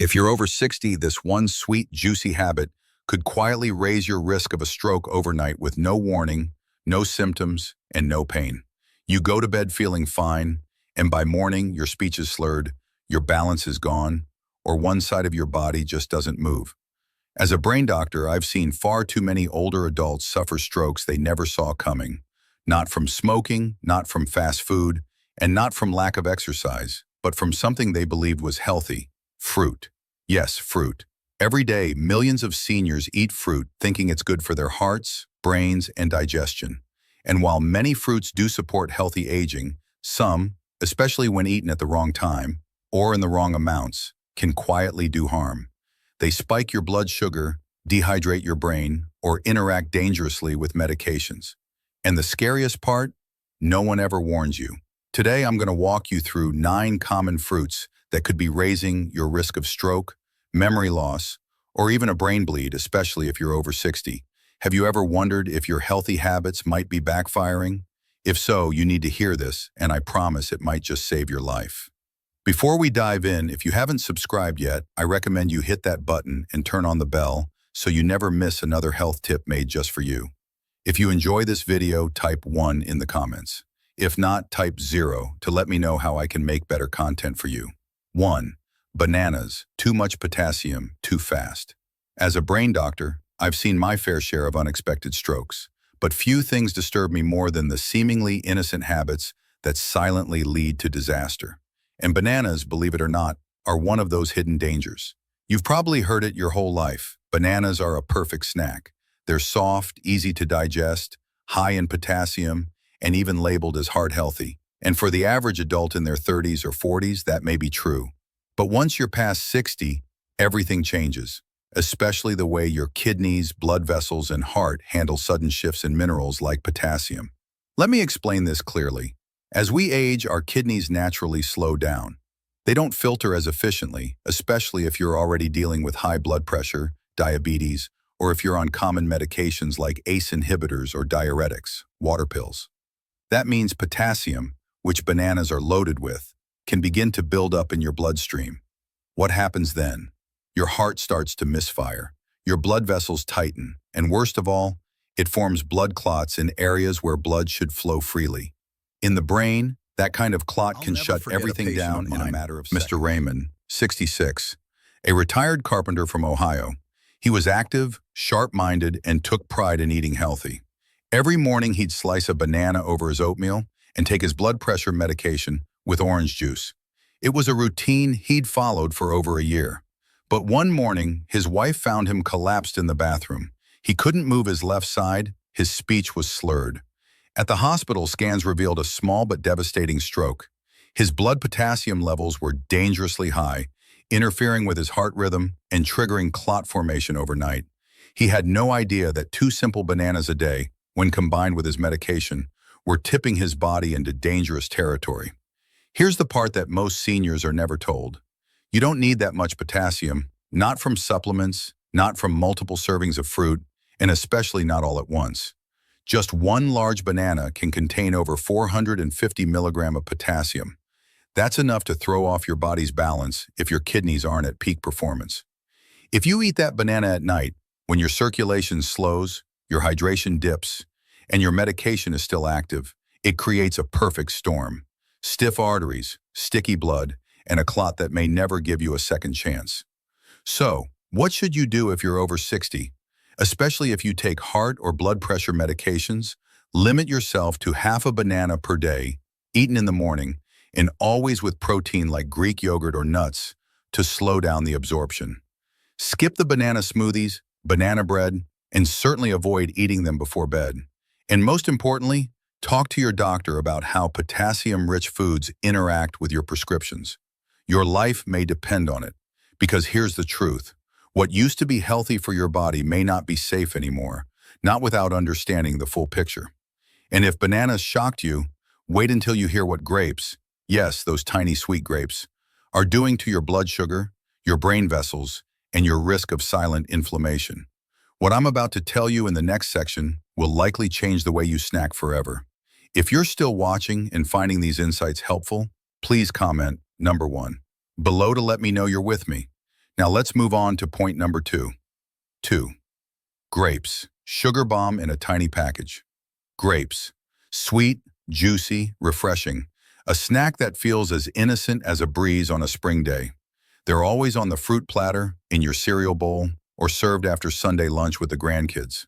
If you're over 60, this one sweet, juicy habit could quietly raise your risk of a stroke overnight with no warning, no symptoms, and no pain. You go to bed feeling fine, and by morning, your speech is slurred, your balance is gone, or one side of your body just doesn't move. As a brain doctor, I've seen far too many older adults suffer strokes they never saw coming. Not from smoking, not from fast food, and not from lack of exercise, but from something they believed was healthy: fruit. Yes, fruit. Every day, millions of seniors eat fruit thinking it's good for their hearts, brains, and digestion. And while many fruits do support healthy aging, some, especially when eaten at the wrong time or in the wrong amounts, can quietly do harm. They spike your blood sugar, dehydrate your brain, or interact dangerously with medications. And the scariest part? No one ever warns you. Today, I'm going to walk you through 9 common fruits that could be raising your risk of stroke, memory loss, or even a brain bleed, especially if you're over 60. Have you ever wondered if your healthy habits might be backfiring? If so, you need to hear this, and I promise it might just save your life. Before we dive in, if you haven't subscribed yet, I recommend you hit that button and turn on the bell so you never miss another health tip made just for you. If you enjoy this video, type 1 in the comments. If not, type 0 to let me know how I can make better content for you. 1. Bananas. Too much potassium, too fast. As a brain doctor, I've seen my fair share of unexpected strokes, but few things disturb me more than the seemingly innocent habits that silently lead to disaster. And bananas, believe it or not, are one of those hidden dangers. You've probably heard it your whole life. Bananas are a perfect snack. They're soft, easy to digest, high in potassium, and even labeled as heart healthy. And for the average adult in their 30s or 40s, that may be true. But once you're past 60, everything changes, especially the way your kidneys, blood vessels, and heart handle sudden shifts in minerals like potassium. Let me explain this clearly. As we age, our kidneys naturally slow down. They don't filter as efficiently, especially if you're already dealing with high blood pressure, diabetes, or if you're on common medications like ACE inhibitors or diuretics, water pills. That means potassium, which bananas are loaded with, can begin to build up in your bloodstream. What happens then? Your heart starts to misfire, your blood vessels tighten, and worst of all, it forms blood clots in areas where blood should flow freely. In the brain, that kind of clot can shut everything down in a matter of seconds. Mr. Raymond, 66, a retired carpenter from Ohio. He was active, sharp-minded, and took pride in eating healthy. Every morning he'd slice a banana over his oatmeal and take his blood pressure medication with orange juice. It was a routine he'd followed for over a year. But one morning, his wife found him collapsed in the bathroom. He couldn't move his left side, his speech was slurred. At the hospital, scans revealed a small but devastating stroke. His blood potassium levels were dangerously high, interfering with his heart rhythm and triggering clot formation overnight. He had no idea that 2 simple bananas a day, when combined with his medication, were tipping his body into dangerous territory. Here's the part that most seniors are never told. You don't need that much potassium, not from supplements, not from multiple servings of fruit, and especially not all at once. Just one large banana can contain over 450 milligrams of potassium. That's enough to throw off your body's balance if your kidneys aren't at peak performance. If you eat that banana at night, when your circulation slows, your hydration dips, and your medication is still active, it creates a perfect storm. Stiff arteries, sticky blood, and a clot that may never give you a second chance. So, what should you do if you're over 60? Especially if you take heart or blood pressure medications, limit yourself to half a banana per day, eaten in the morning, and always with protein like Greek yogurt or nuts to slow down the absorption. Skip the banana smoothies, banana bread, and certainly avoid eating them before bed. And most importantly, talk to your doctor about how potassium-rich foods interact with your prescriptions. Your life may depend on it, because here's the truth. What used to be healthy for your body may not be safe anymore, not without understanding the full picture. And if bananas shocked you, wait until you hear what grapes, yes, those tiny sweet grapes, are doing to your blood sugar, your brain vessels, and your risk of silent inflammation. What I'm about to tell you in the next section will likely change the way you snack forever. If you're still watching and finding these insights helpful, please comment number 1 below to let me know you're with me. Now let's move on to point number two. 2. Grapes. Sugar bomb in a tiny package. Grapes. Sweet, juicy, refreshing. A snack that feels as innocent as a breeze on a spring day. They're always on the fruit platter, in your cereal bowl, or served after Sunday lunch with the grandkids.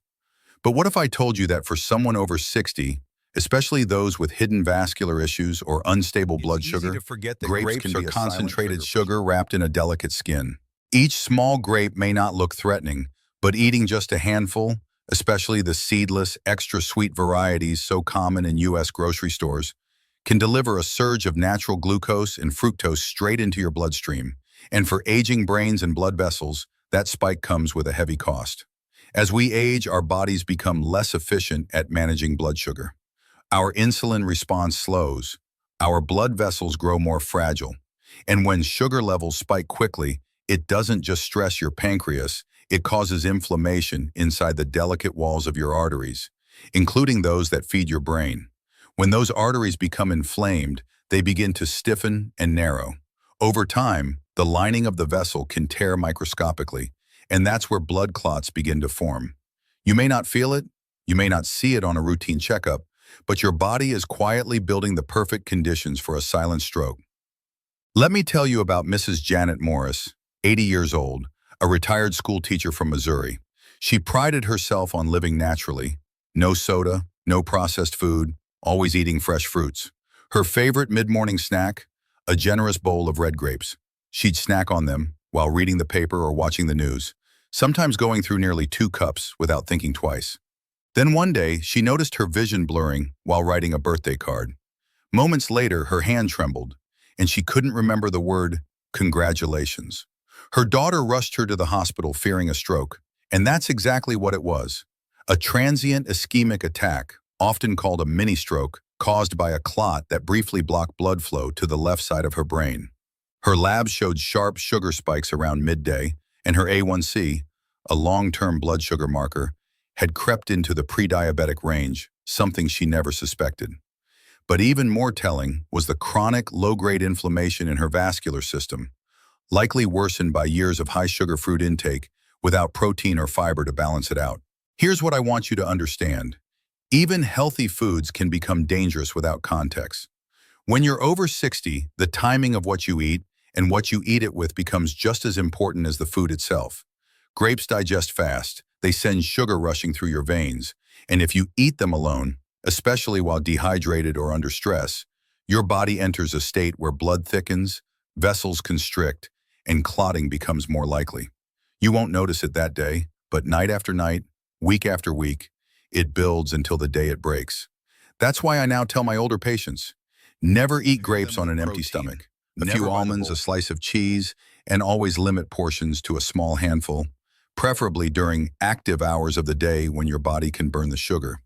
But what if I told you that for someone over 60, especially those with hidden vascular issues or unstable blood sugar, grapes are concentrated sugar wrapped in a delicate skin. Each small grape may not look threatening, but eating just a handful, especially the seedless, extra sweet varieties so common in U.S. grocery stores, can deliver a surge of natural glucose and fructose straight into your bloodstream. And for aging brains and blood vessels, that spike comes with a heavy cost. As we age, our bodies become less efficient at managing blood sugar. Our insulin response slows, our blood vessels grow more fragile, and when sugar levels spike quickly, it doesn't just stress your pancreas, it causes inflammation inside the delicate walls of your arteries, including those that feed your brain. When those arteries become inflamed, they begin to stiffen and narrow. Over time, the lining of the vessel can tear microscopically, and that's where blood clots begin to form. You may not feel it, you may not see it on a routine checkup, but your body is quietly building the perfect conditions for a silent stroke. Let me tell you about Mrs. Janet Morris, 80 years old, a retired school teacher from Missouri. She prided herself on living naturally. No soda, no processed food, always eating fresh fruits. Her favorite mid-morning snack? A generous bowl of red grapes. She'd snack on them while reading the paper or watching the news, sometimes going through nearly 2 cups without thinking twice. Then one day, she noticed her vision blurring while writing a birthday card. Moments later, her hand trembled, and she couldn't remember the word, congratulations. Her daughter rushed her to the hospital fearing a stroke, and that's exactly what it was. A transient ischemic attack, often called a mini-stroke, caused by a clot that briefly blocked blood flow to the left side of her brain. Her labs showed sharp sugar spikes around midday, and her A1C, a long-term blood sugar marker, had crept into the pre-diabetic range, something she never suspected. But even more telling was the chronic, low-grade inflammation in her vascular system, likely worsened by years of high-sugar fruit intake without protein or fiber to balance it out. Here's what I want you to understand. Even healthy foods can become dangerous without context. When you're over 60, the timing of what you eat and what you eat it with becomes just as important as the food itself. Grapes digest fast. They send sugar rushing through your veins. And if you eat them alone, especially while dehydrated or under stress, your body enters a state where blood thickens, vessels constrict, and clotting becomes more likely. You won't notice it that day, but night after night, week after week, it builds until the day it breaks. That's why I now tell my older patients, never eat grapes on an empty stomach. A few almonds, a slice of cheese, and always limit portions to a small handful, preferably during active hours of the day when your body can burn the sugar.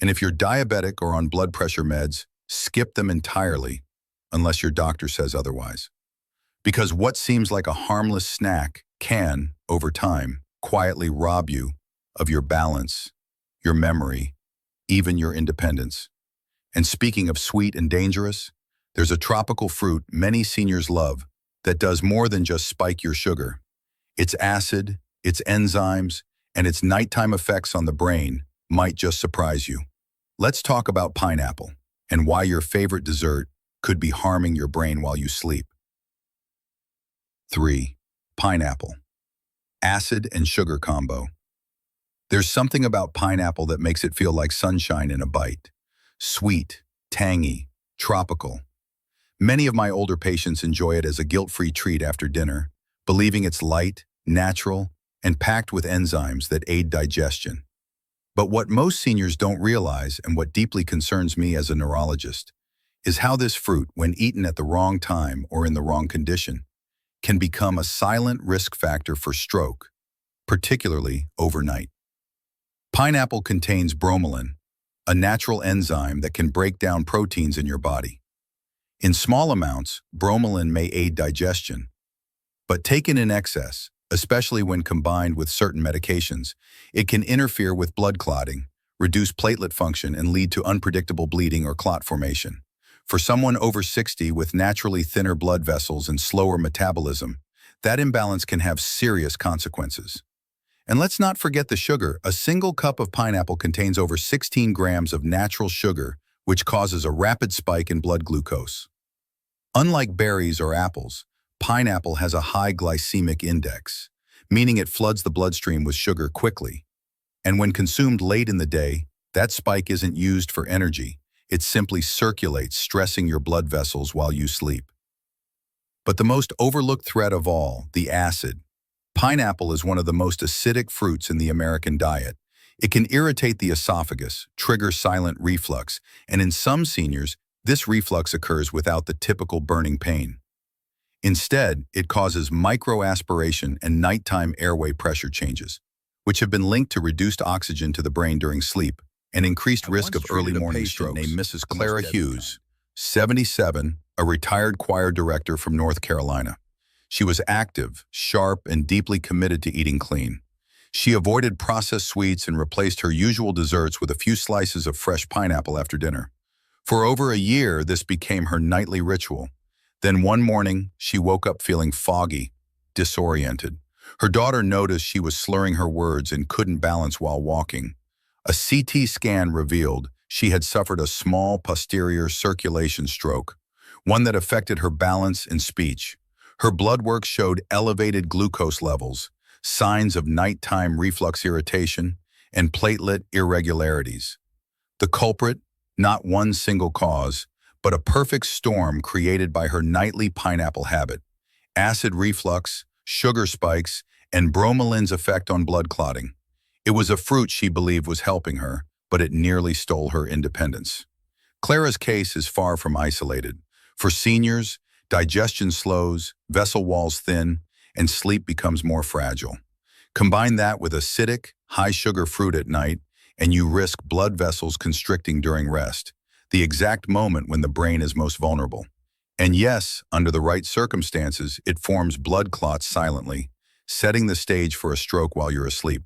And if you're diabetic or on blood pressure meds, skip them entirely, unless your doctor says otherwise. Because what seems like a harmless snack can, over time, quietly rob you of your balance, your memory, even your independence. And speaking of sweet and dangerous, there's a tropical fruit many seniors love that does more than just spike your sugar. Its acid, its enzymes, and its nighttime effects on the brain might just surprise you. Let's talk about pineapple and why your favorite dessert could be harming your brain while you sleep. 3. Pineapple. Acid and sugar combo. There's something about pineapple that makes it feel like sunshine in a bite. Sweet, tangy, tropical. Many of my older patients enjoy it as a guilt-free treat after dinner, believing it's light, natural, and packed with enzymes that aid digestion. But what most seniors don't realize, and what deeply concerns me as a neurologist, is how this fruit, when eaten at the wrong time or in the wrong condition, can become a silent risk factor for stroke, particularly overnight. Pineapple contains bromelain, a natural enzyme that can break down proteins in your body. In small amounts, bromelain may aid digestion, but taken in excess, especially when combined with certain medications, it can interfere with blood clotting, reduce platelet function, and lead to unpredictable bleeding or clot formation. For someone over 60 with naturally thinner blood vessels and slower metabolism, that imbalance can have serious consequences. And let's not forget the sugar. A single cup of pineapple contains over 16 grams of natural sugar, which causes a rapid spike in blood glucose. Unlike berries or apples, pineapple has a high glycemic index, meaning it floods the bloodstream with sugar quickly. And when consumed late in the day, that spike isn't used for energy. It simply circulates, stressing your blood vessels while you sleep. But the most overlooked threat of all, the acid. Pineapple is one of the most acidic fruits in the American diet. It can irritate the esophagus, trigger silent reflux, and in some seniors, this reflux occurs without the typical burning pain. Instead, it causes microaspiration and nighttime airway pressure changes, which have been linked to reduced oxygen to the brain during sleep and increased risk of early morning strokes. Named Mrs. Clara Hughes, 77, a retired choir director from North Carolina. She was active, sharp, and deeply committed to eating clean. She avoided processed sweets and replaced her usual desserts with a few slices of fresh pineapple after dinner. For over a year, this became her nightly ritual. Then one morning, she woke up feeling foggy, disoriented. Her daughter noticed she was slurring her words and couldn't balance while walking. A CT scan revealed she had suffered a small posterior circulation stroke, one that affected her balance and speech. Her blood work showed elevated glucose levels, signs of nighttime reflux irritation, and platelet irregularities. The culprit, not one single cause, but a perfect storm created by her nightly pineapple habit: acid reflux, sugar spikes, and bromeline's effect on blood clotting. It was a fruit she believed was helping her, but it nearly stole her independence. Clara's case is far from isolated. For seniors, digestion slows, vessel walls thin, and sleep becomes more fragile. Combine that with acidic, high-sugar fruit at night, and you risk blood vessels constricting during rest, the exact moment when the brain is most vulnerable. And yes, under the right circumstances, it forms blood clots silently, setting the stage for a stroke while you're asleep.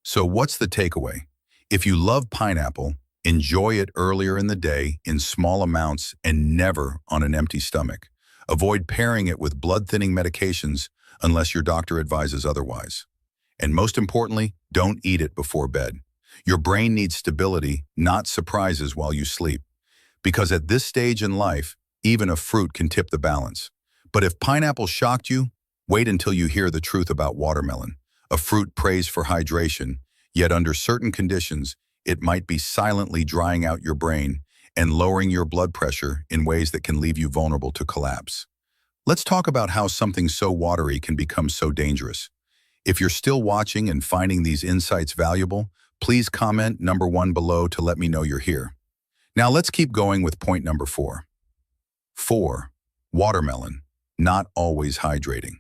So what's the takeaway? If you love pineapple, enjoy it earlier in the day in small amounts and never on an empty stomach. Avoid pairing it with blood-thinning medications unless your doctor advises otherwise. And most importantly, don't eat it before bed. Your brain needs stability, not surprises while you sleep. Because at this stage in life, even a fruit can tip the balance. But if pineapple shocked you, wait until you hear the truth about watermelon, a fruit praised for hydration, yet under certain conditions, it might be silently drying out your brain and lowering your blood pressure in ways that can leave you vulnerable to collapse. Let's talk about how something so watery can become so dangerous. If you're still watching and finding these insights valuable, please comment number 1 below to let me know you're here. Now let's keep going with point number 4. 4. Watermelon, not always hydrating.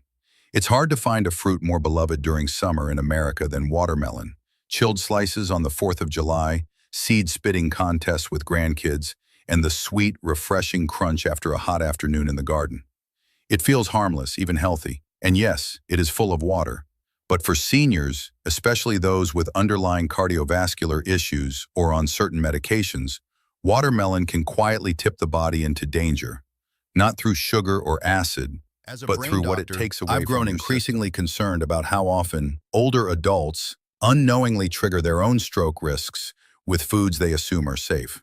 It's hard to find a fruit more beloved during summer in America than watermelon. Chilled slices on the 4th of July, seed-spitting contests with grandkids, and the sweet, refreshing crunch after a hot afternoon in the garden. It feels harmless, even healthy, and yes, it is full of water. But for seniors, especially those with underlying cardiovascular issues or on certain medications, watermelon can quietly tip the body into danger, not through sugar or acid, but through what it takes away. I've grown increasingly concerned about how often older adults unknowingly trigger their own stroke risks with foods they assume are safe.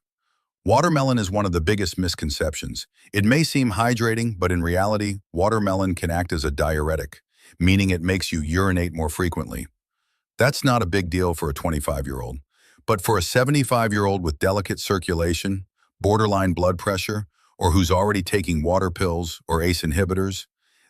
Watermelon is one of the biggest misconceptions. It may seem hydrating, but in reality, watermelon can act as a diuretic, meaning it makes you urinate more frequently. That's not a big deal for a 25-year-old, but for a 75-year-old with delicate circulation, borderline blood pressure, or who's already taking water pills or ACE inhibitors,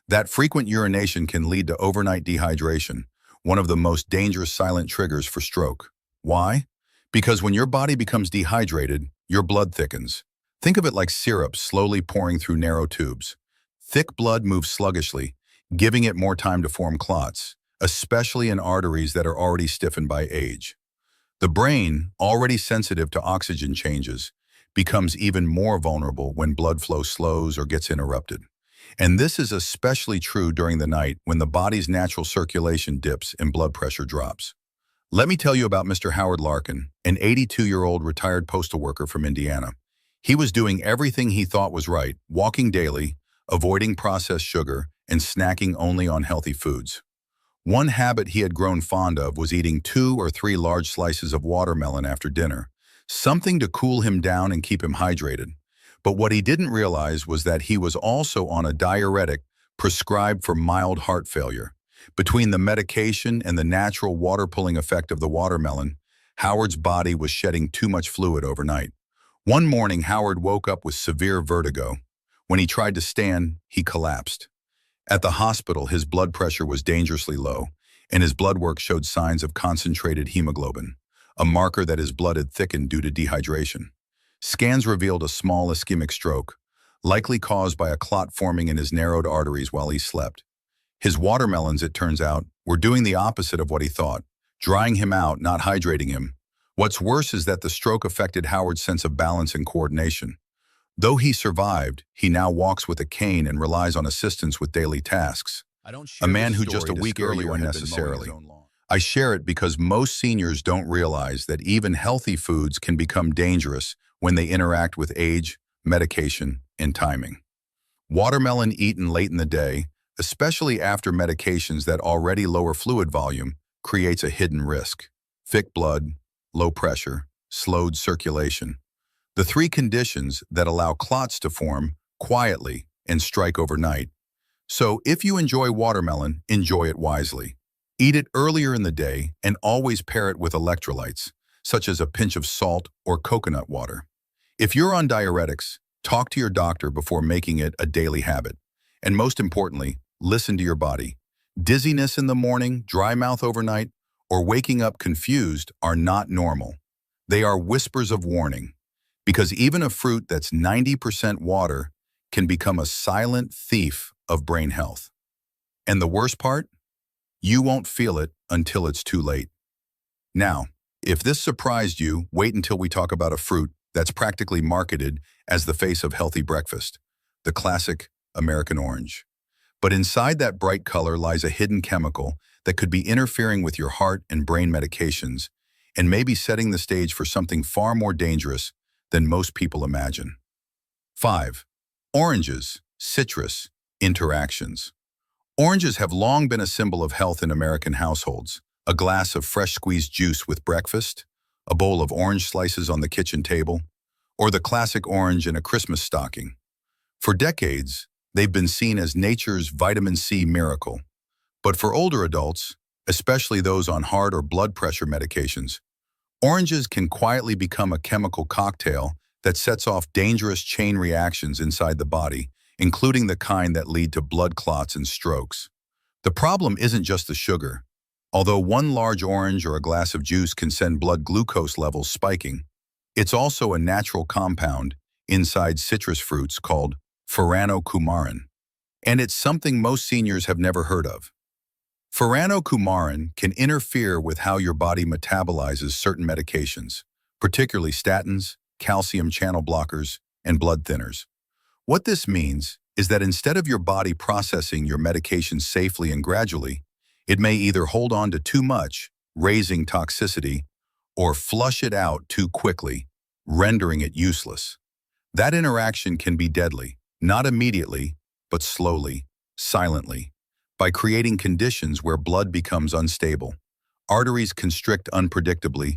that frequent urination can lead to overnight dehydration, one of the most dangerous silent triggers for stroke. Why? Because when your body becomes dehydrated, your blood thickens. Think of it like syrup slowly pouring through narrow tubes. Thick blood moves sluggishly, giving it more time to form clots, especially in arteries that are already stiffened by age. The brain, already sensitive to oxygen changes, becomes even more vulnerable when blood flow slows or gets interrupted. And this is especially true during the night when the body's natural circulation dips and blood pressure drops. Let me tell you about Mr. Howard Larkin, an 82-year-old retired postal worker from Indiana. He was doing everything he thought was right, walking daily, avoiding processed sugar, and snacking only on healthy foods. One habit he had grown fond of was eating 2 or 3 large slices of watermelon after dinner, something to cool him down and keep him hydrated. But what he didn't realize was that he was also on a diuretic prescribed for mild heart failure. Between the medication and the natural water-pulling effect of the watermelon, Howard's body was shedding too much fluid overnight. One morning, Howard woke up with severe vertigo. When he tried to stand, he collapsed. At the hospital, his blood pressure was dangerously low, and his blood work showed signs of concentrated hemoglobin, a marker that his blood had thickened due to dehydration. Scans revealed a small ischemic stroke, likely caused by a clot forming in his narrowed arteries while he slept. His watermelons, it turns out, were doing the opposite of what he thought, drying him out, not hydrating him. What's worse is that the stroke affected Howard's sense of balance and coordination. Though he survived, he now walks with a cane and relies on assistance with daily tasks. A man who just a week earlier unnecessarily. I share it because most seniors don't realize that even healthy foods can become dangerous when they interact with age, medication, and timing. Watermelon eaten late in the day, especially after medications that already lower fluid volume, creates a hidden risk. Thick blood, low pressure, slowed circulation. The 3 conditions that allow clots to form quietly and strike overnight. So if you enjoy watermelon, enjoy it wisely. Eat it earlier in the day and always pair it with electrolytes, such as a pinch of salt or coconut water. If you're on diuretics, talk to your doctor before making it a daily habit. And most importantly, listen to your body. Dizziness in the morning, dry mouth overnight, or waking up confused are not normal. They are whispers of warning, because even a fruit that's 90% water can become a silent thief of brain health. And the worst part? You won't feel it until it's too late. Now, if this surprised you, wait until we talk about a fruit that's practically marketed as the face of healthy breakfast, the classic American orange. But inside that bright color lies a hidden chemical that could be interfering with your heart and brain medications and maybe setting the stage for something far more dangerous than most people imagine. 5. Oranges, citrus, interactions. Oranges have long been a symbol of health in American households. A glass of fresh squeezed juice with breakfast, a bowl of orange slices on the kitchen table, or the classic orange in a Christmas stocking. For decades, they've been seen as nature's vitamin C miracle. But for older adults, especially those on heart or blood pressure medications, oranges can quietly become a chemical cocktail that sets off dangerous chain reactions inside the body, including the kind that lead to blood clots and strokes. The problem isn't just the sugar. Although one large orange or a glass of juice can send blood glucose levels spiking, it's also a natural compound inside citrus fruits called furanocoumarin. And it's something most seniors have never heard of. Furanocoumarin can interfere with how your body metabolizes certain medications, particularly statins, calcium channel blockers, and blood thinners. What this means is that instead of your body processing your medication safely and gradually, it may either hold on to too much, raising toxicity, or flush it out too quickly, rendering it useless. That interaction can be deadly, not immediately, but slowly, silently, by creating conditions where blood becomes unstable, arteries constrict unpredictably,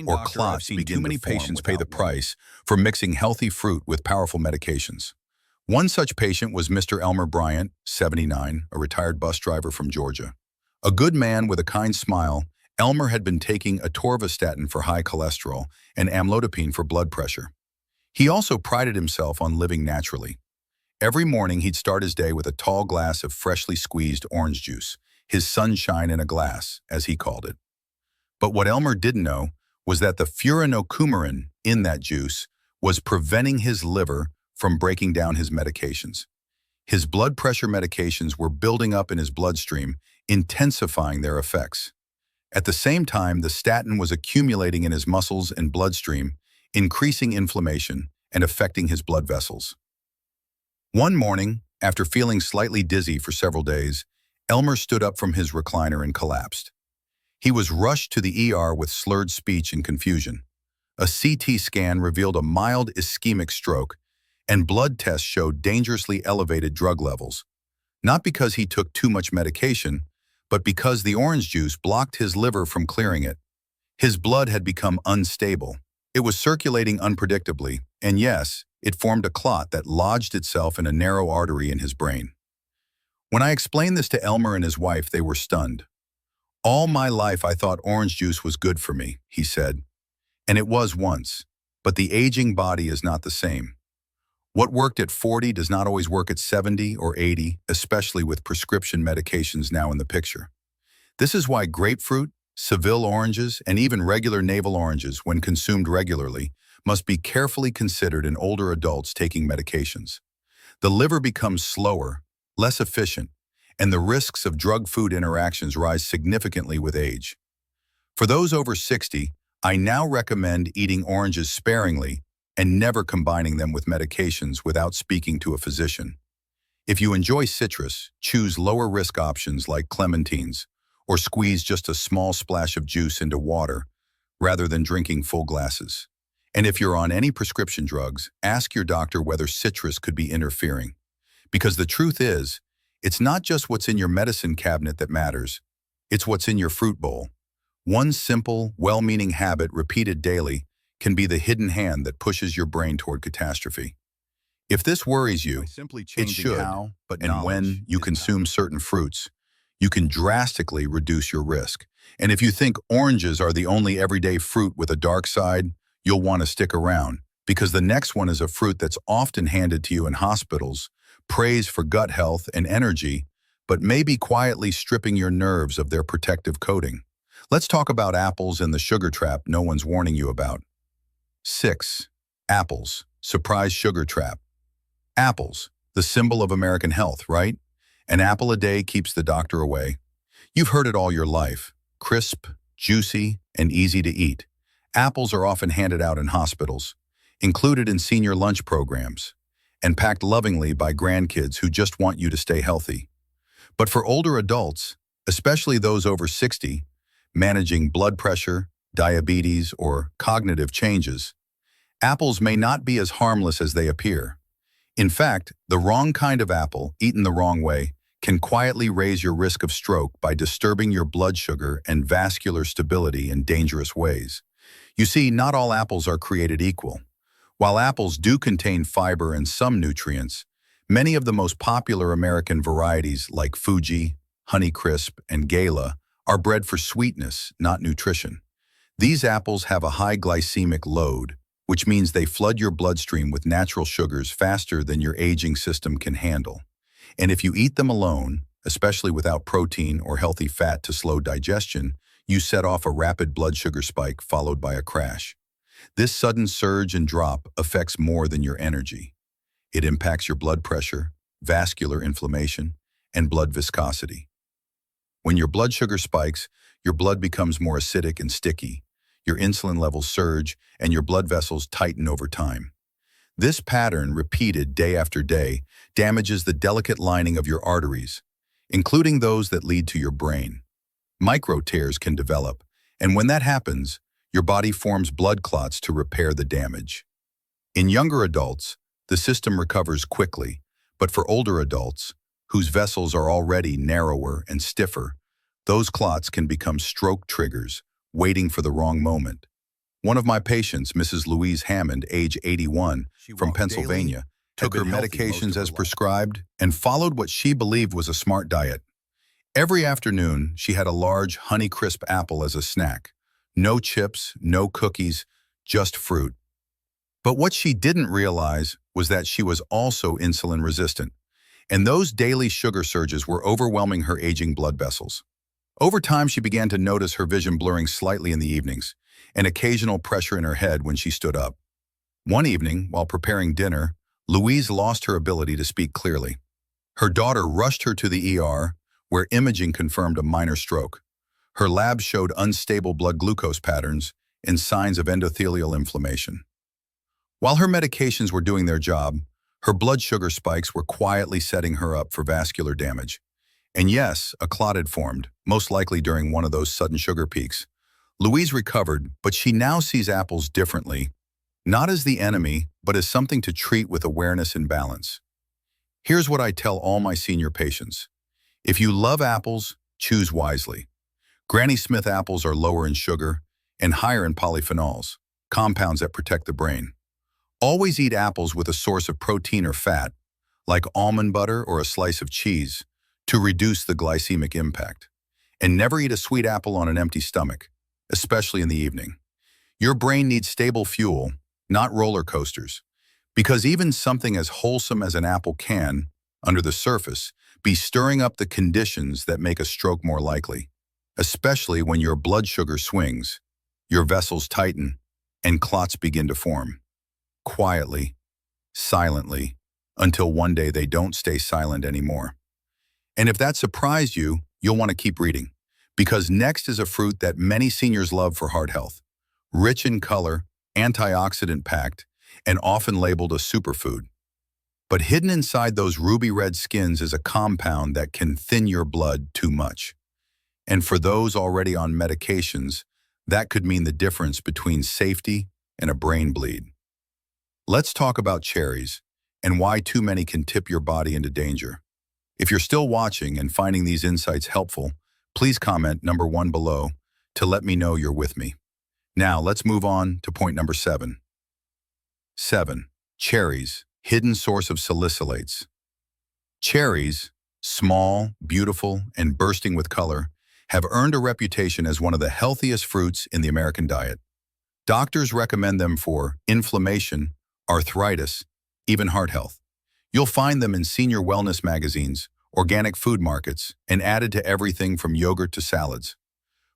or clots begin to form. Too many patients pay the price for mixing healthy fruit with powerful medications. One such patient was Mr. Elmer Bryant, 79, a retired bus driver from Georgia. A good man with a kind smile, Elmer had been taking atorvastatin for high cholesterol and amlodipine for blood pressure. He also prided himself on living naturally. Every morning he'd start his day with a tall glass of freshly squeezed orange juice, his sunshine in a glass, as he called it. But what Elmer didn't know was that the furanocoumarin in that juice was preventing his liver from breaking down his medications. His blood pressure medications were building up in his bloodstream, intensifying their effects. At the same time, the statin was accumulating in his muscles and bloodstream, increasing inflammation and affecting his blood vessels. One morning, after feeling slightly dizzy for several days, Elmer stood up from his recliner and collapsed. He was rushed to the ER with slurred speech and confusion. A CT scan revealed a mild ischemic stroke, and blood tests showed dangerously elevated drug levels. not because he took too much medication, but because the orange juice blocked his liver from clearing it. His blood had become unstable. It was circulating unpredictably, and yes, it formed a clot that lodged itself in a narrow artery in his brain. When I explained this to Elmer and his wife, they were stunned. "All my life I thought orange juice was good for me," he said. "And it was once. But the aging body is not the same. What worked at 40 does not always work at 70 or 80, especially with prescription medications now in the picture. This is why grapefruit, Seville oranges, and even regular navel oranges, when consumed regularly, must be carefully considered in older adults taking medications. The liver becomes slower, less efficient, and the risks of drug-food interactions rise significantly with age. For those over 60, I now recommend eating oranges sparingly and never combining them with medications without speaking to a physician. If you enjoy citrus, choose lower-risk options like clementines, or squeeze just a small splash of juice into water rather than drinking full glasses. And if you're on any prescription drugs, ask your doctor whether citrus could be interfering. Because the truth is, it's not just what's in your medicine cabinet that matters, it's what's in your fruit bowl. One simple, well-meaning habit repeated daily can be the hidden hand that pushes your brain toward catastrophe. If this worries you, it should, and when you consume certain fruits, you can drastically reduce your risk. And if you think oranges are the only everyday fruit with a dark side, you'll want to stick around, because the next one is a fruit that's often handed to you in hospitals, praised for gut health and energy, but maybe quietly stripping your nerves of their protective coating. Let's talk about apples and the sugar trap no one's warning you about. 6. Apples. Surprise sugar trap. Apples, the symbol of American health, right? An apple a day keeps the doctor away. You've heard it all your life. Crisp, juicy, and easy to eat. Apples are often handed out in hospitals, included in senior lunch programs, and packed lovingly by grandkids who just want you to stay healthy. But for older adults, especially those over 60, managing blood pressure, diabetes, or cognitive changes, apples may not be as harmless as they appear. In fact, the wrong kind of apple, eaten the wrong way, can quietly raise your risk of stroke by disturbing your blood sugar and vascular stability in dangerous ways. You see, not all apples are created equal. While apples do contain fiber and some nutrients, many of the most popular American varieties like Fuji, Honeycrisp, and Gala are bred for sweetness, not nutrition. These apples have a high glycemic load, which means they flood your bloodstream with natural sugars faster than your aging system can handle. And if you eat them alone, especially without protein or healthy fat to slow digestion, you set off a rapid blood sugar spike followed by a crash. This sudden surge and drop affects more than your energy. It impacts your blood pressure, vascular inflammation, and blood viscosity. When your blood sugar spikes, your blood becomes more acidic and sticky, your insulin levels surge, and your blood vessels tighten over time. This pattern, repeated day after day, damages the delicate lining of your arteries, including those that lead to your brain. Micro tears can develop, and when that happens, your body forms blood clots to repair the damage. In younger adults, the system recovers quickly, but for older adults, whose vessels are already narrower and stiffer, those clots can become stroke triggers, waiting for the wrong moment. One of my patients, Mrs. Louise Hammond, age 81, from Pennsylvania, took her medications as prescribed and followed what she believed was a smart diet. Every afternoon, she had a large Honeycrisp apple as a snack. No chips, no cookies, just fruit. But what she didn't realize was that she was also insulin resistant, and those daily sugar surges were overwhelming her aging blood vessels. Over time, she began to notice her vision blurring slightly in the evenings, and occasional pressure in her head when she stood up. One evening, while preparing dinner, Louise lost her ability to speak clearly. Her daughter rushed her to the ER, where imaging confirmed a minor stroke. Her labs showed unstable blood glucose patterns and signs of endothelial inflammation. While her medications were doing their job, her blood sugar spikes were quietly setting her up for vascular damage. And yes, a clot had formed, most likely during one of those sudden sugar peaks. Louise recovered, but she now sees apples differently, not as the enemy, but as something to treat with awareness and balance. Here's what I tell all my senior patients. If you love apples, choose wisely. Granny Smith apples are lower in sugar and higher in polyphenols, compounds that protect the brain. Always eat apples with a source of protein or fat, like almond butter or a slice of cheese, to reduce the glycemic impact. And never eat a sweet apple on an empty stomach, especially in the evening. Your brain needs stable fuel, not roller coasters, because even something as wholesome as an apple can, under the surface, be stirring up the conditions that make a stroke more likely, especially when your blood sugar swings, your vessels tighten, and clots begin to form. Quietly, silently, until one day they don't stay silent anymore. And if that surprised you, you'll want to keep reading, because next is a fruit that many seniors love for heart health. Rich in color, antioxidant-packed, and often labeled a superfood. But hidden inside those ruby red skins is a compound that can thin your blood too much. And for those already on medications, that could mean the difference between safety and a brain bleed. Let's talk about cherries and why too many can tip your body into danger. If you're still watching and finding these insights helpful, please comment number 1 below to let me know you're with me. Now, let's move on to point number 7. 7. Cherries, hidden source of salicylates. Cherries, small, beautiful, and bursting with color, have earned a reputation as one of the healthiest fruits in the American diet. Doctors recommend them for inflammation, arthritis, even heart health. You'll find them in senior wellness magazines, organic food markets, and added to everything from yogurt to salads.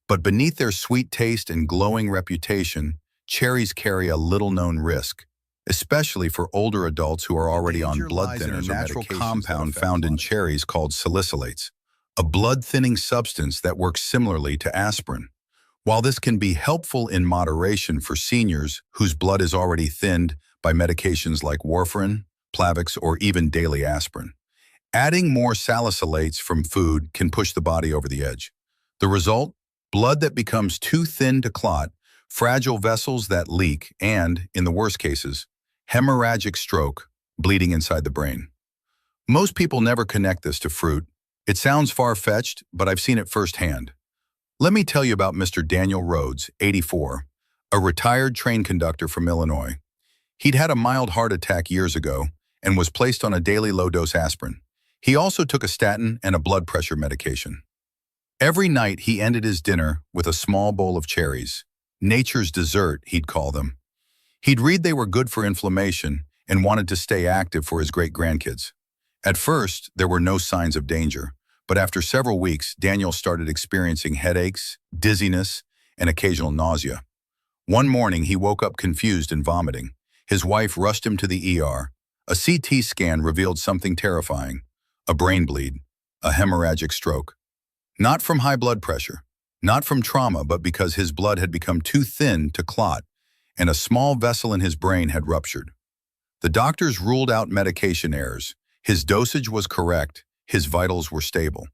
But beneath their sweet taste and glowing reputation, cherries carry a little-known risk, especially for older adults who are already on blood thinners or natural compound found in cherries called salicylates, a blood-thinning substance that works similarly to aspirin. While this can be helpful in moderation for seniors whose blood is already thinned by medications like warfarin, Plavix, or even daily aspirin, adding more salicylates from food can push the body over the edge. The result? Blood that becomes too thin to clot, fragile vessels that leak, and, in the worst cases, hemorrhagic stroke, bleeding inside the brain. Most people never connect this to fruit. It sounds far-fetched, but I've seen it firsthand. Let me tell you about Mr. Daniel Rhodes, 84, a retired train conductor from Illinois. He'd had a mild heart attack years ago and was placed on a daily low-dose aspirin. He also took a statin and a blood pressure medication. Every night he ended his dinner with a small bowl of cherries. Nature's dessert, he'd call them. He'd read they were good for inflammation and wanted to stay active for his great-grandkids. At first, there were no signs of danger, but after several weeks, Daniel started experiencing headaches, dizziness, and occasional nausea. One morning, he woke up confused and vomiting. His wife rushed him to the ER. A CT scan revealed something terrifying: a brain bleed, a hemorrhagic stroke. Not from high blood pressure, not from trauma, but because his blood had become too thin to clot, and a small vessel in his brain had ruptured. The doctors ruled out medication errors. His dosage was correct, his vitals were stable.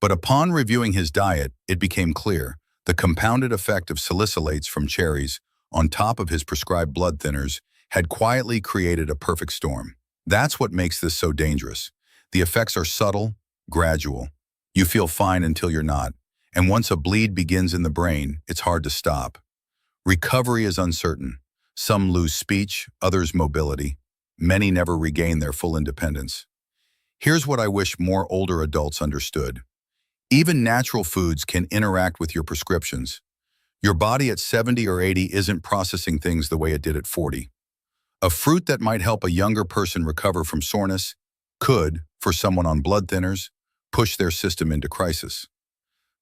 But upon reviewing his diet, it became clear the compounded effect of salicylates from cherries on top of his prescribed blood thinners had quietly created a perfect storm. That's what makes this so dangerous. The effects are subtle, gradual. You feel fine until you're not, and once a bleed begins in the brain, it's hard to stop. Recovery is uncertain. Some lose speech, others mobility. Many never regain their full independence. Here's what I wish more older adults understood. Even natural foods can interact with your prescriptions. Your body at 70 or 80 isn't processing things the way it did at 40. A fruit that might help a younger person recover from soreness could, for someone on blood thinners, push their system into crisis.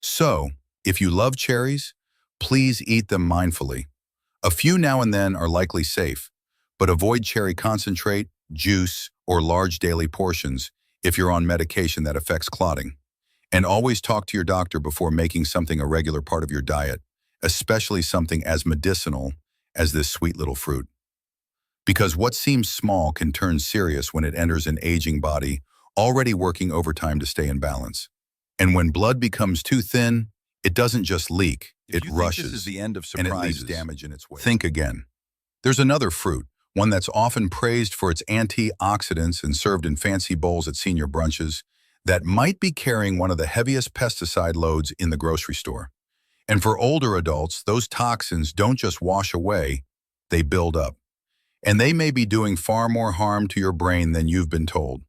So, if you love cherries, please eat them mindfully. A few now and then are likely safe, but avoid cherry concentrate, juice, or large daily portions if you're on medication that affects clotting. And always talk to your doctor before making something a regular part of your diet, especially something as medicinal as this sweet little fruit. Because what seems small can turn serious when it enters an aging body already working overtime to stay in balance. And when blood becomes too thin, it doesn't just leak, it rushes, this is the end of and it surprises. leaves damage in its wake. Think again. There's another fruit, one that's often praised for its antioxidants and served in fancy bowls at senior brunches, that might be carrying one of the heaviest pesticide loads in the grocery store. And for older adults, those toxins don't just wash away, they build up. And they may be doing far more harm to your brain than you've been told.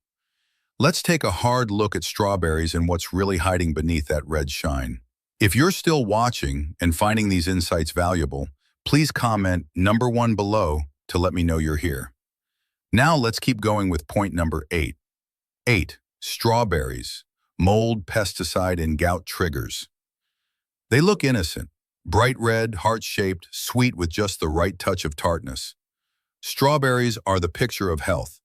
Let's take a hard look at strawberries and what's really hiding beneath that red shine. If you're still watching and finding these insights valuable, please comment number 1 below to let me know you're here. Now let's keep going with point number 8. 8. Strawberries, mold, pesticide, and gout triggers. They look innocent, bright red, heart-shaped, sweet with just the right touch of tartness. Strawberries are the picture of health.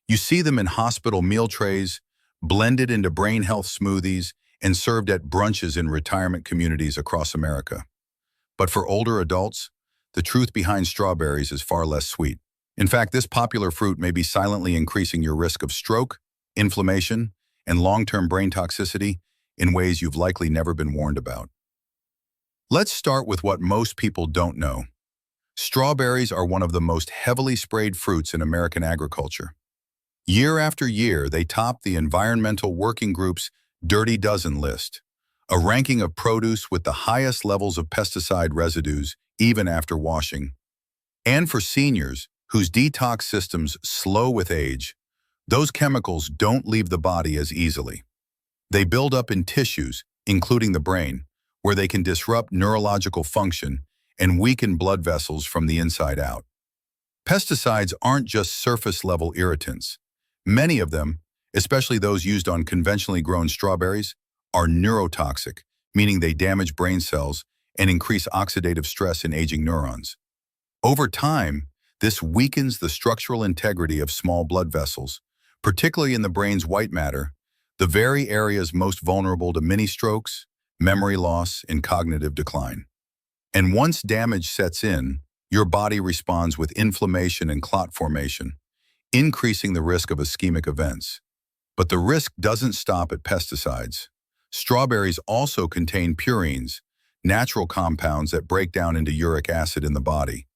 You see them in hospital meal trays, blended into brain health smoothies, and served at brunches in retirement communities across America. But for older adults, the truth behind strawberries is far less sweet. In fact, this popular fruit may be silently increasing your risk of stroke, inflammation, and long-term brain toxicity in ways you've likely never been warned about. Let's start with what most people don't know. Strawberries are one of the most heavily sprayed fruits in American agriculture. Year after year, they top the Environmental Working Group's Dirty Dozen list, a ranking of produce with the highest levels of pesticide residues even after washing. And for seniors, whose detox systems slow with age, those chemicals don't leave the body as easily. They build up in tissues, including the brain, where they can disrupt neurological function and weaken blood vessels from the inside out. Pesticides aren't just surface-level irritants. Many of them, especially those used on conventionally grown strawberries, are neurotoxic, meaning they damage brain cells and increase oxidative stress in aging neurons. Over time, this weakens the structural integrity of small blood vessels, particularly in the brain's white matter, the very areas most vulnerable to mini-strokes, memory loss, and cognitive decline. And once damage sets in, your body responds with inflammation and clot formation, increasing the risk of ischemic events. But the risk doesn't stop at pesticides. Strawberries also contain purines, natural compounds that break down into uric acid in the body.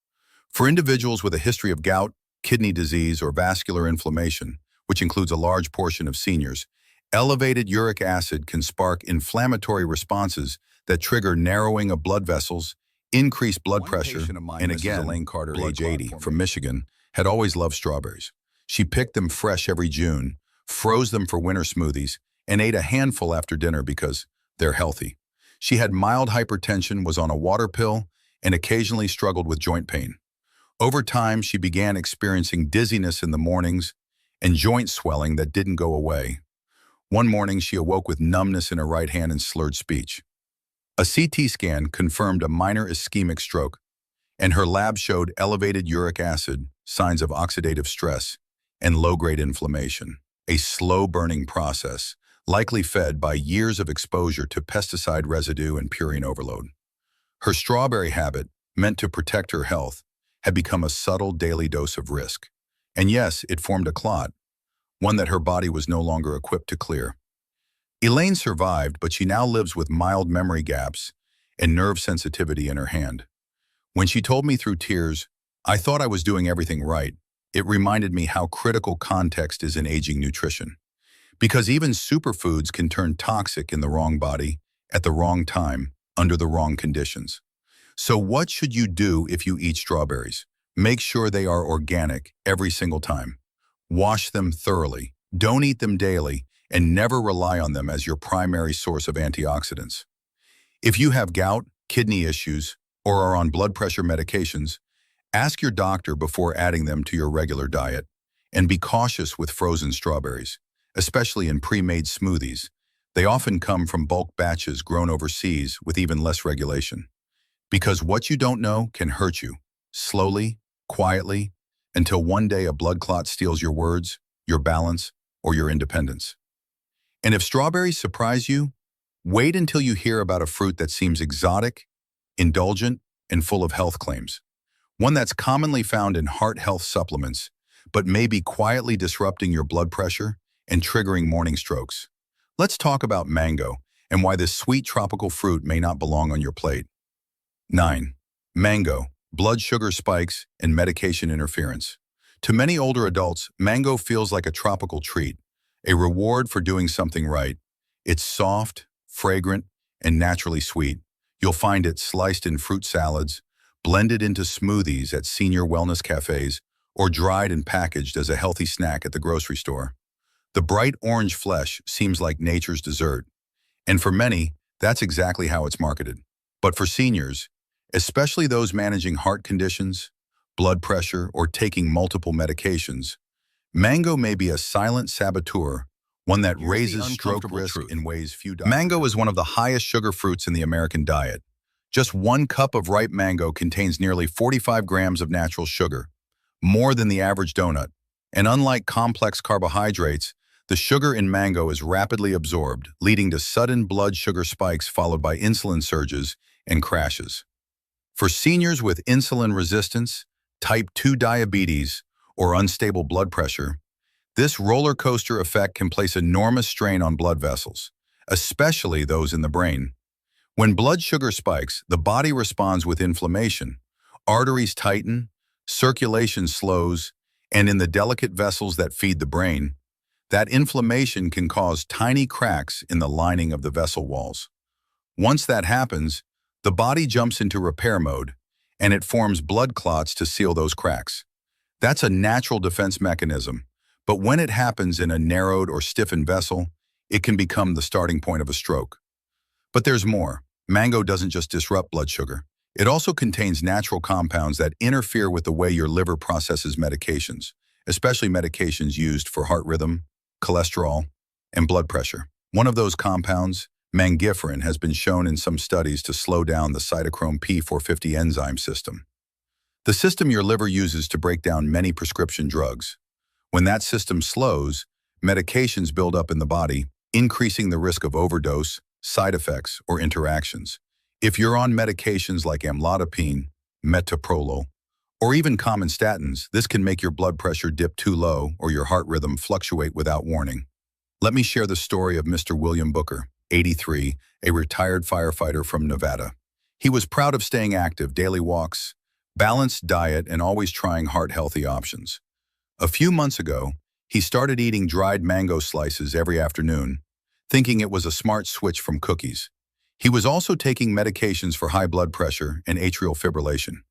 For individuals with a history of gout, kidney disease, or vascular inflammation, which includes a large portion of seniors, elevated uric acid can spark inflammatory responses that trigger narrowing of blood vessels, increase blood pressure, and again, Elaine Carter, age 80, from Michigan, had always loved strawberries. She picked them fresh every June, froze them for winter smoothies, and ate a handful after dinner because they're healthy. She had mild hypertension, was on a water pill, and occasionally struggled with joint pain. Over time, she began experiencing dizziness in the mornings and joint swelling that didn't go away. One morning, she awoke with numbness in her right hand and slurred speech. A CT scan confirmed a minor ischemic stroke, and her lab showed elevated uric acid, signs of oxidative stress, and low-grade inflammation, a slow-burning process, likely fed by years of exposure to pesticide residue and purine overload. Her strawberry habit, meant to protect her health, had become a subtle daily dose of risk. And yes, it formed a clot, one that her body was no longer equipped to clear. Elaine survived, but she now lives with mild memory gaps and nerve sensitivity in her hand. When she told me through tears, "I thought I was doing everything right," it reminded me how critical context is in aging nutrition. Because even superfoods can turn toxic in the wrong body, at the wrong time, under the wrong conditions. So what should you do if you eat strawberries? Make sure they are organic every single time. Wash them thoroughly. Don't eat them daily, and never rely on them as your primary source of antioxidants. If you have gout, kidney issues, or are on blood pressure medications, ask your doctor before adding them to your regular diet, and be cautious with frozen strawberries, especially in pre-made smoothies. They often come from bulk batches grown overseas with even less regulation. Because what you don't know can hurt you, slowly, quietly, until one day a blood clot steals your words, your balance, or your independence. And if strawberries surprise you, wait until you hear about a fruit that seems exotic, indulgent, and full of health claims. One that's commonly found in heart health supplements, but may be quietly disrupting your blood pressure and triggering morning strokes. Let's talk about mango and why this sweet tropical fruit may not belong on your plate. 9. Mango, blood sugar spikes, and medication interference. To many older adults, mango feels like a tropical treat, a reward for doing something right. It's soft, fragrant, and naturally sweet. You'll find it sliced in fruit salads, blended into smoothies at senior wellness cafes, or dried and packaged as a healthy snack at the grocery store. The bright orange flesh seems like nature's dessert, and for many, that's exactly how it's marketed. But for seniors, especially those managing heart conditions, blood pressure, or taking multiple medications, mango may be a silent saboteur, one that raises stroke risk in ways few doctors. Mango is one of the highest sugar fruits in the American diet. Just 1 cup of ripe mango contains nearly 45 grams of natural sugar, more than the average donut. And unlike complex carbohydrates, the sugar in mango is rapidly absorbed, leading to sudden blood sugar spikes followed by insulin surges and crashes. For seniors with insulin resistance, type 2 diabetes, or unstable blood pressure, this roller coaster effect can place enormous strain on blood vessels, especially those in the brain. When blood sugar spikes, the body responds with inflammation. Arteries tighten, circulation slows, and in the delicate vessels that feed the brain, that inflammation can cause tiny cracks in the lining of the vessel walls. Once that happens, the body jumps into repair mode, and it forms blood clots to seal those cracks. That's a natural defense mechanism, but when it happens in a narrowed or stiffened vessel, it can become the starting point of a stroke. But there's more. Mango doesn't just disrupt blood sugar. It also contains natural compounds that interfere with the way your liver processes medications, especially medications used for heart rhythm, cholesterol, and blood pressure. One of those compounds, mangiferin, has been shown in some studies to slow down the cytochrome P450 enzyme system, the system your liver uses to break down many prescription drugs. When that system slows, medications build up in the body, increasing the risk of overdose, side effects, or interactions. If you're on medications like amlodipine, metoprolol, or even common statins, this can make your blood pressure dip too low or your heart rhythm fluctuate without warning. Let me share the story of Mr. William Booker, 83, a retired firefighter from Nevada. He was proud of staying active, daily walks, balanced diet, and always trying heart-healthy options. A few months ago, he started eating dried mango slices every afternoon, thinking it was a smart switch from cookies. He was also taking medications for high blood pressure and atrial fibrillation.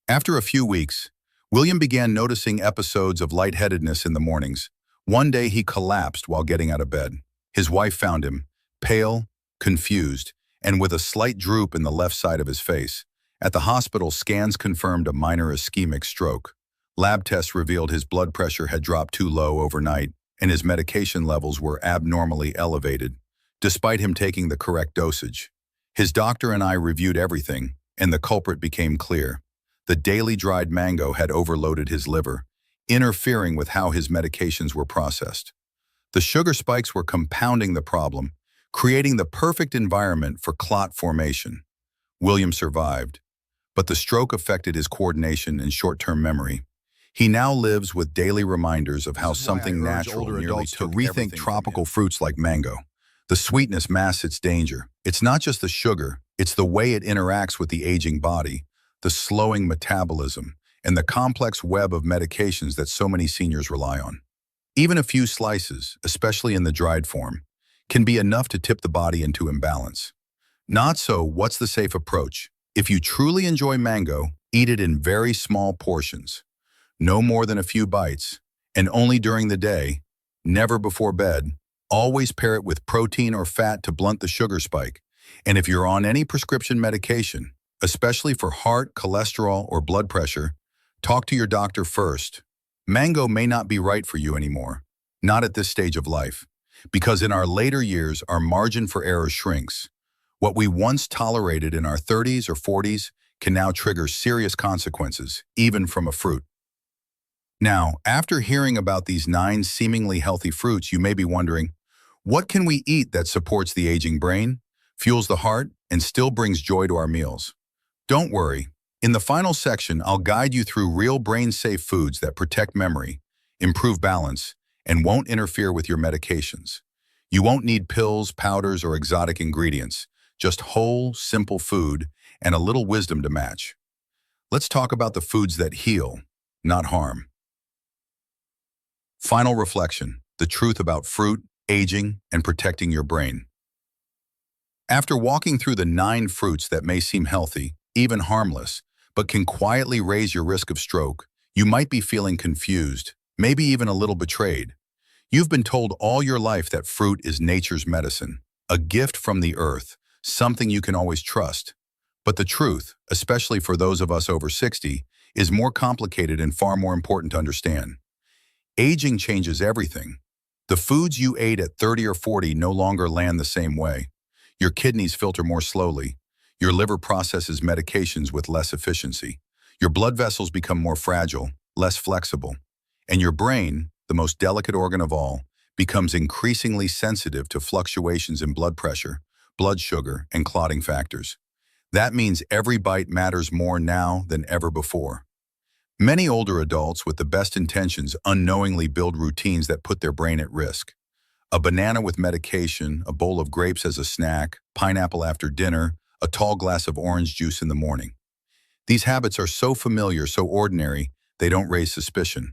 After a few weeks, William began noticing episodes of lightheadedness in the mornings. One day he collapsed while getting out of bed. His wife found him, pale, confused, and with a slight droop in the left side of his face. At the hospital, scans confirmed a minor ischemic stroke. Lab tests revealed his blood pressure had dropped too low overnight, and his medication levels were abnormally elevated, despite him taking the correct dosage. His doctor and I reviewed everything, and the culprit became clear. The daily dried mango had overloaded his liver, interfering with how his medications were processed. The sugar spikes were compounding the problem, creating the perfect environment for clot formation. William survived, but the stroke affected his coordination and short-term memory. He now lives with daily reminders of how something natural nearly took to rethink tropical fruits like mango. The sweetness masks its danger. It's not just the sugar, it's the way it interacts with the aging body, the slowing metabolism, and the complex web of medications that so many seniors rely on. Even a few slices, especially in the dried form, can be enough to tip the body into imbalance. Not so, what's the safe approach? If you truly enjoy mango, eat it in very small portions. No more than a few bites, and only during the day, never before bed. Always pair it with protein or fat to blunt the sugar spike. And if you're on any prescription medication, especially for heart, cholesterol, or blood pressure, talk to your doctor first. Mango may not be right for you anymore, not at this stage of life, because in our later years, our margin for error shrinks. What we once tolerated in our 30s or 40s can now trigger serious consequences, even from a fruit. Now, after hearing about these 9 seemingly healthy fruits, you may be wondering, what can we eat that supports the aging brain, fuels the heart, and still brings joy to our meals? Don't worry. In the final section, I'll guide you through real brain-safe foods that protect memory, improve balance, and won't interfere with your medications. You won't need pills, powders, or exotic ingredients, just whole, simple food and a little wisdom to match. Let's talk about the foods that heal, not harm. Final reflection, the truth about fruit, aging, and protecting your brain. After walking through the 9 fruits that may seem healthy, even harmless, but can quietly raise your risk of stroke, you might be feeling confused, maybe even a little betrayed. You've been told all your life that fruit is nature's medicine, a gift from the earth, something you can always trust. But the truth, especially for those of us over 60, is more complicated and far more important to understand. Aging changes everything. The foods you ate at 30 or 40 no longer land the same way. Your kidneys filter more slowly. Your liver processes medications with less efficiency. Your blood vessels become more fragile, less flexible. And your brain, the most delicate organ of all, becomes increasingly sensitive to fluctuations in blood pressure, blood sugar, and clotting factors. That means every bite matters more now than ever before. Many older adults with the best intentions unknowingly build routines that put their brain at risk. A banana with medication, a bowl of grapes as a snack, pineapple after dinner, a tall glass of orange juice in the morning. These habits are so familiar, so ordinary, they don't raise suspicion.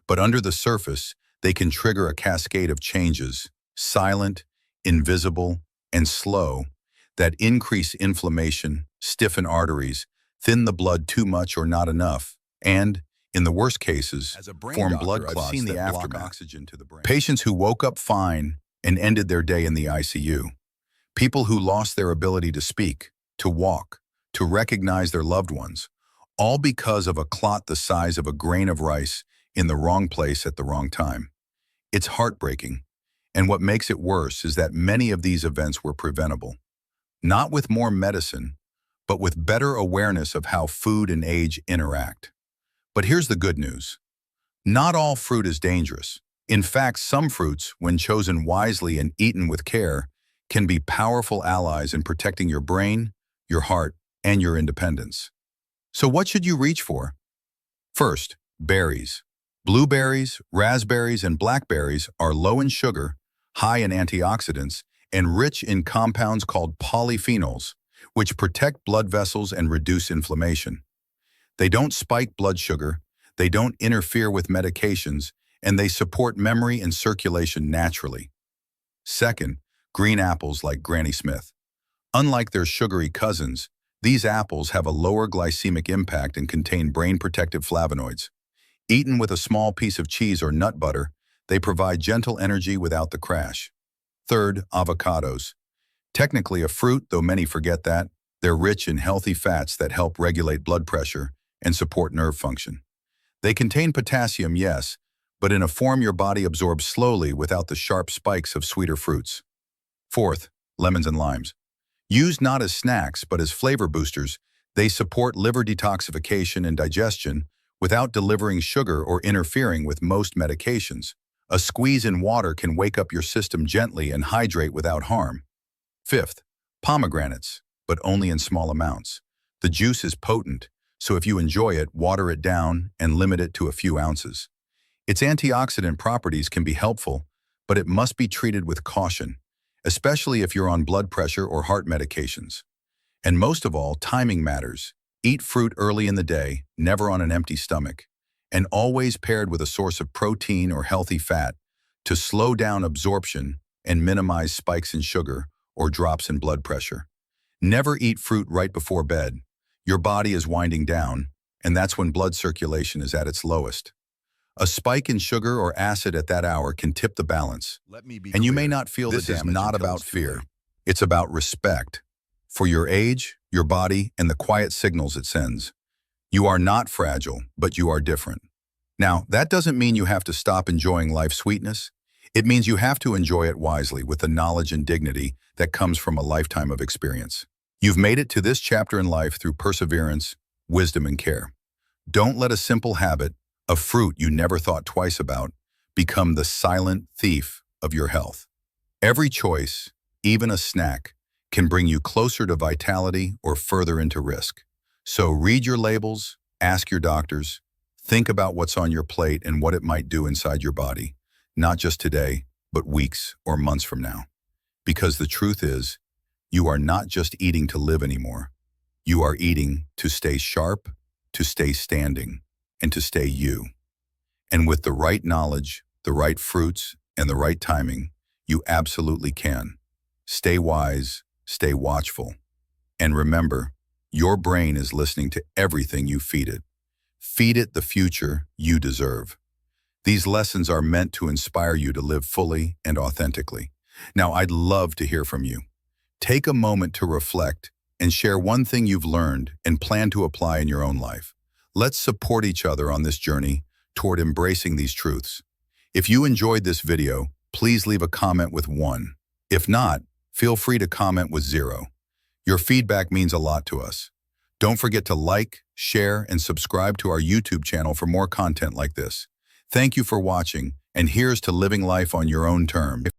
But under the surface, they can trigger a cascade of changes, silent, invisible, and slow, that increase inflammation, stiffen arteries, thin the blood too much or not enough, and, in the worst cases, form blood clots that block oxygen to the brain. Patients who woke up fine and ended their day in the ICU. People who lost their ability to speak, to walk, to recognize their loved ones, all because of a clot the size of a grain of rice in the wrong place at the wrong time. It's heartbreaking, and what makes it worse is that many of these events were preventable. Not with more medicine, but with better awareness of how food and age interact. But here's the good news. Not all fruit is dangerous. In fact, some fruits, when chosen wisely and eaten with care, can be powerful allies in protecting your brain, your heart, and your independence. So what should you reach for? First, berries. Blueberries, raspberries, and blackberries are low in sugar, high in antioxidants, and rich in compounds called polyphenols, which protect blood vessels and reduce inflammation. They don't spike blood sugar, they don't interfere with medications, and they support memory and circulation naturally. Second, green apples like Granny Smith. Unlike their sugary cousins, these apples have a lower glycemic impact and contain brain-protective flavonoids. Eaten with a small piece of cheese or nut butter, they provide gentle energy without the crash. Third, avocados. Technically a fruit, though many forget that, they're rich in healthy fats that help regulate blood pressure and support nerve function. They contain potassium, yes, but in a form your body absorbs slowly without the sharp spikes of sweeter fruits. Fourth, lemons and limes. Used not as snacks but as flavor boosters, they support liver detoxification and digestion without delivering sugar or interfering with most medications. A squeeze in water can wake up your system gently and hydrate without harm. Fifth, pomegranates, but only in small amounts. The juice is potent, so if you enjoy it, water it down and limit it to a few ounces. Its antioxidant properties can be helpful, but it must be treated with caution, especially if you're on blood pressure or heart medications. And most of all, timing matters. Eat fruit early in the day, never on an empty stomach, and always paired with a source of protein or healthy fat to slow down absorption and minimize spikes in sugar or drops in blood pressure. Never eat fruit right before bed. Your body is winding down, and that's when blood circulation is at its lowest. A spike in sugar or acid at that hour can tip the balance. And you may not feel the damage. This is not about fear. It's about respect for your age, your body, and the quiet signals it sends. You are not fragile, but you are different. Now, that doesn't mean you have to stop enjoying life's sweetness. It means you have to enjoy it wisely with the knowledge and dignity that comes from a lifetime of experience. You've made it to this chapter in life through perseverance, wisdom, and care. Don't let a simple habit, a fruit you never thought twice about, become the silent thief of your health. Every choice, even a snack, can bring you closer to vitality or further into risk. So read your labels, ask your doctors, think about what's on your plate and what it might do inside your body, not just today, but weeks or months from now. Because the truth is, you are not just eating to live anymore. You are eating to stay sharp, to stay standing, and to stay you. And with the right knowledge, the right fruits, and the right timing, you absolutely can. Stay wise, stay watchful. And remember, your brain is listening to everything you feed it. Feed it the future you deserve. These lessons are meant to inspire you to live fully and authentically. Now, I'd love to hear from you. Take a moment to reflect and share one thing you've learned and plan to apply in your own life. Let's support each other on this journey toward embracing these truths. If you enjoyed this video, please leave a comment with 1. If not, feel free to comment with 0. Your feedback means a lot to us. Don't forget to like, share, and subscribe to our YouTube channel for more content like this. Thank you for watching, and here's to living life on your own terms.